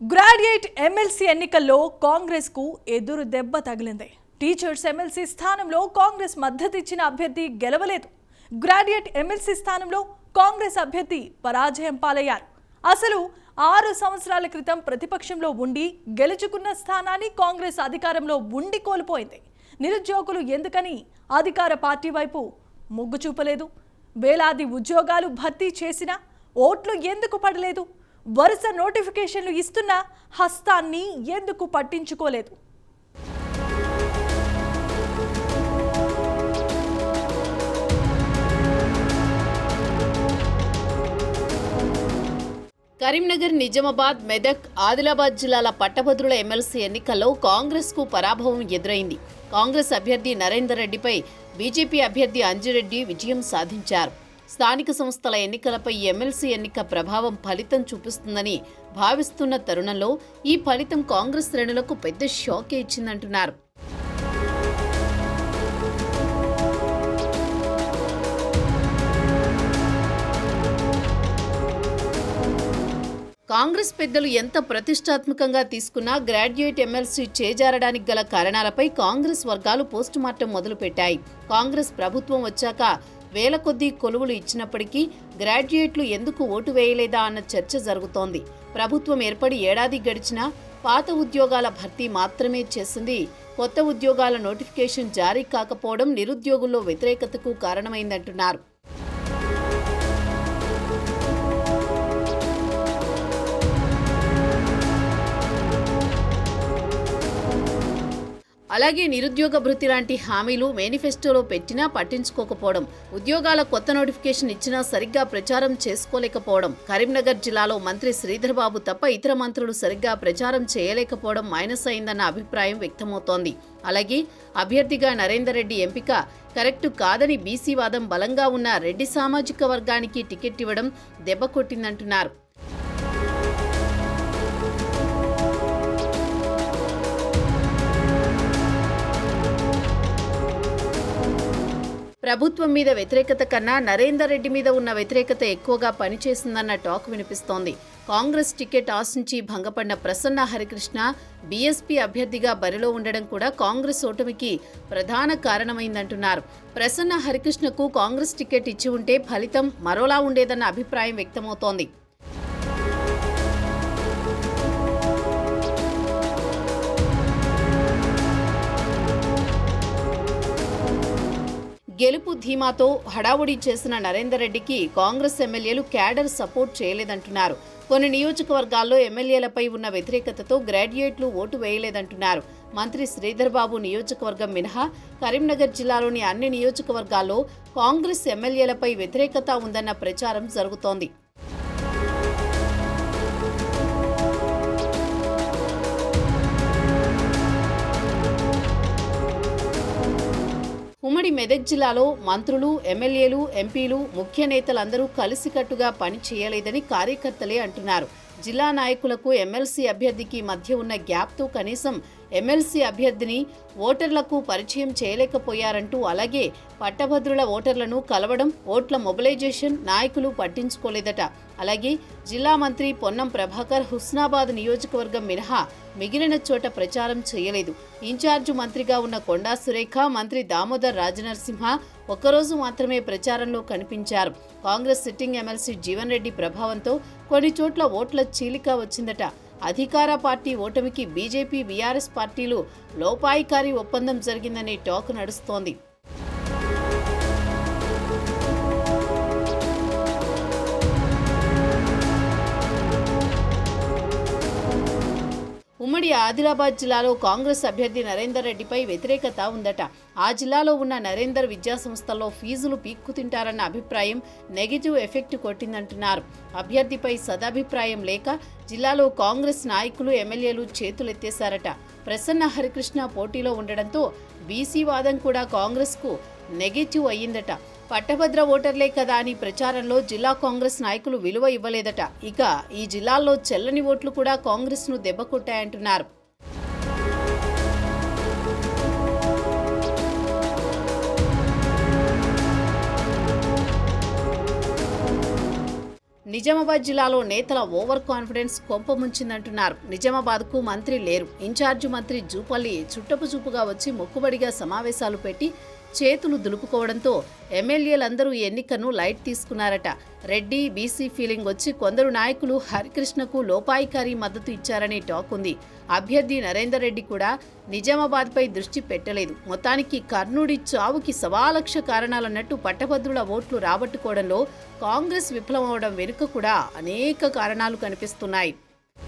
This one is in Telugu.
గ్రాడ్యుయేట్ ఎమ్మెల్సీ ఎన్నికల్లో కాంగ్రెస్ కు ఎదురు దెబ్బ తగిలింది. టీచర్స్ ఎమ్మెల్సీ స్థానంలో కాంగ్రెస్ మద్దతు ఇచ్చిన అభ్యర్థి గెలవలేదు. గ్రాడ్యుయేట్ ఎమ్మెల్సీ స్థానంలో కాంగ్రెస్ అభ్యర్థి పరాజయం పాలయ్యారు. అసలు 6 సంవత్సరాల క్రితం ప్రతిపక్షంలో ఉండి గెలుచుకున్న స్థానాన్ని కాంగ్రెస్ అధికారంలో ఉండి కోల్పోయింది. నిరుద్యోగులు ఎందుకని అధికార పార్టీ వైపు మొగ్గు చూపలేదు? వేలాది ఉద్యోగాలు భర్తీ చేసినా ఓట్లు ఎందుకు పడలేదు? వరుస నోటిఫికేషన్లు ఇస్తున్నా హస్తాన్ని ఎందుకు పట్టించుకోలేదు? కరీంనగర్, నిజామాబాద్, మెదక్, ఆదిలాబాద్ జిల్లాల పట్టభద్రుల ఎమ్మెల్సీ ఎన్నికల్లో కాంగ్రెస్ కు పరాభవం ఎదురైంది. కాంగ్రెస్ అభ్యర్థి నరేందర్ రెడ్డిపై బీజేపీ అభ్యర్థి అంజిరెడ్డి విజయం సాధించారు. స్థానిక సంస్థల ఎన్నికలపై ఎమ్మెల్సీ ఎన్నిక ప్రభావం ఫలితం చూపిస్తుందని భావిస్తున్న తరుణంలో ఈ ఫలితం కాంగ్రెస్ శ్రేణులకు పెద్ద షాకే ఇచ్చిందంటున్నారు. కాంగ్రెస్ పెద్దలు ఎంత ప్రతిష్టాత్మకంగా తీసుకున్నా గ్రాడ్యుయేట్ ఎమ్మెల్సీ చేజారడానికి గల కారణాలపై కాంగ్రెస్ వర్గాలు పోస్టుమార్టం మొదలుపెట్టాయి. కాంగ్రెస్ ప్రభుత్వం వచ్చాక వేల కొద్దీ కొలువులు ఇచ్చినప్పటికీ గ్రాడ్యుయేట్లు ఎందుకు ఓటు వేయలేదా అన్న చర్చ జరుగుతోంది. ప్రభుత్వం ఏర్పడి ఏడాది గడిచినా పాత ఉద్యోగాల భర్తీ మాత్రమే చేసింది. కొత్త ఉద్యోగాల నోటిఫికేషన్ జారీ కాకపోవడం నిరుద్యోగుల్లో వ్యతిరేకతకు కారణమైందంటున్నారు. అలాగే నిరుద్యోగ భృతి లాంటి హామీలు మేనిఫెస్టోలో పెట్టినా పట్టించుకోకపోవడం, ఉద్యోగాల కొత్త నోటిఫికేషన్ ఇచ్చినా సరిగ్గా ప్రచారం చేసుకోలేకపోవడం, కరీంనగర్ జిల్లాలో మంత్రి శ్రీధర్ బాబు తప్ప ఇతర మంత్రులు సరిగ్గా ప్రచారం చేయలేకపోవడం మైనస్ అయిందన్న అభిప్రాయం వ్యక్తమవుతోంది. అలాగే అభ్యర్థిగా నరేందర్ రెడ్డి ఎంపిక కరెక్టు కాదని బీసీ వాదం బలంగా ఉన్న రెడ్డి సామాజిక వర్గానికి టికెట్ ఇవ్వడం దెబ్బ కొట్టిందంటున్నారు. ప్రభుత్వం మీద వ్యతిరేకత కన్నా నరేందర్ రెడ్డి మీద ఉన్న వ్యతిరేకత ఎక్కువగా పనిచేసిందన్న టాక్ వినిపిస్తోంది. కాంగ్రెస్ టికెట్ ఆశించి భంగపడిన ప్రసన్న హరికృష్ణ బీఎస్పీ అభ్యర్థిగా బరిలో ఉండడం కూడా కాంగ్రెస్ ఓటమికి ప్రధాన కారణమైందంటున్నారు. ప్రసన్న హరికృష్ణకు కాంగ్రెస్ టికెట్ ఇచ్చి ఉంటే ఫలితం మరోలా ఉండేదన్న అభిప్రాయం వ్యక్తమవుతోంది. గెలుపు ధీమాతో హడావుడి చేసిన నరేందర్ రెడ్డికి కాంగ్రెస్ ఎమ్మెల్యేలు క్యాడర్ సపోర్ట్ చేయలేదంటున్నారు. కొన్ని నియోజకవర్గాల్లో ఎమ్మెల్యేలపై ఉన్న వ్యతిరేకతతో గ్రాడ్యుయేట్లు ఓటు వేయలేదంటున్నారు. మంత్రి శ్రీధర్ బాబు నియోజకవర్గం మినహా కరీంనగర్ జిల్లాలోని అన్ని నియోజకవర్గాల్లో కాంగ్రెస్ ఎమ్మెల్యేలపై వ్యతిరేకత ఉందన్న ప్రచారం జరుగుతోంది. ఉమ్మడి మెదక్ జిల్లాలో మంత్రులు, ఎమ్మెల్యేలు, ఎంపీలు, ముఖ్య నేతలందరూ కలిసికట్టుగా పని చేయలేదని కార్యకర్తలే అంటున్నారు. జిల్లా నాయకులకు ఎమ్మెల్సీ అభ్యర్థికి మధ్య ఉన్న గ్యాప్తో కనీసం ఎమ్మెల్సీ అభ్యర్థిని ఓటర్లకు పరిచయం చేయలేకపోయారంటూ, అలాగే పట్టభద్రుల ఓటర్లను కలవడం, ఓట్ల మొబిలైజేషన్ నాయకులు పట్టించుకోలేదట. అలాగే జిల్లా మంత్రి పొన్నం ప్రభాకర్ హుస్నాబాద్ నియోజకవర్గం మినహా మిగిలిన చోట ప్రచారం చేయలేదు. ఇన్ఛార్జు మంత్రిగా ఉన్న కొండా సురేఖ, మంత్రి దామోదర్ రాజనరసింహ ఒక్కరోజు మాత్రమే ప్రచారంలో కనిపించారు. కాంగ్రెస్ సిట్టింగ్ ఎమ్మెల్సీ జీవన్ రెడ్డి ప్రభావంతో కొన్ని చోట్ల ఓట్ల చీలిక వచ్చిందట. అధికార పార్టీ ఓటమికి బీజేపీ, బీఆర్ఎస్ పార్టీలు లోపాయికారి ఒప్పందం జరిగిందనే టాక్ నడుస్తోంది. ఉమ్మడి ఆదిలాబాద్ జిల్లాలో కాంగ్రెస్ అభ్యర్థి నరేందర్ రెడ్డిపై వ్యతిరేకత ఉందట. ఆ జిల్లాలో ఉన్న నరేందర్ విద్యాసంస్థల్లో ఫీజులు పీక్కు తింటారన్న అభిప్రాయం నెగిటివ్ ఎఫెక్ట్ కొట్టిందంటున్నారు. అభ్యర్థిపై సదాభిప్రాయం లేక జిల్లాలో కాంగ్రెస్ నాయకులు, ఎమ్మెల్యేలు చేతులెత్తేశారట. ప్రసన్న హరికృష్ణ పోటీలో ఉండడంతో బీసీ వాదం కూడా కాంగ్రెస్కు నెగిటివ్ అయ్యిందట. పట్టభద్ర ఓటర్లే కదా అని ప్రచారంలో జిల్లా కాంగ్రెస్ నాయకులు విలువ ఇవ్వలేదట. ఇక ఈ జిల్లాల్లో చెల్లని ఓట్లు కూడా కాంగ్రెస్ను దెబ్బకొట్టాయంటున్నారు. నిజామాబాద్ జిల్లాలో నేతల ఓవర్ కాన్ఫిడెన్స్ కొంపముంచిందంటున్నారు. నిజామాబాద్కు మంత్రి లేరు. ఇన్ఛార్జి మంత్రి జూపల్లి చుట్టపు చూపుగా వచ్చి మొక్కుబడిగా సమావేశాలు పెట్టి చేతులు దులుపుకోవడంతో ఎమ్మెల్యేలందరూ ఎన్నికను లైట్ తీసుకున్నారట. రెడ్డి బీసీ ఫీలింగ్ వచ్చి కొందరు నాయకులు హరికృష్ణకు లోపాయికారి మద్దతు ఇచ్చారనే టాక్ ఉంది. అభ్యర్థి నరేందర్ రెడ్డి కూడా నిజామాబాద్పై దృష్టి పెట్టలేదు. మొత్తానికి కర్ణుడి చావుకి 1,00,000 కారణాలన్నట్టు పట్టభద్రుల ఓట్లు రాబట్టుకోవడంలో కాంగ్రెస్ విఫలమవడం వెనుక కూడా అనేక కారణాలు కనిపిస్తున్నాయి.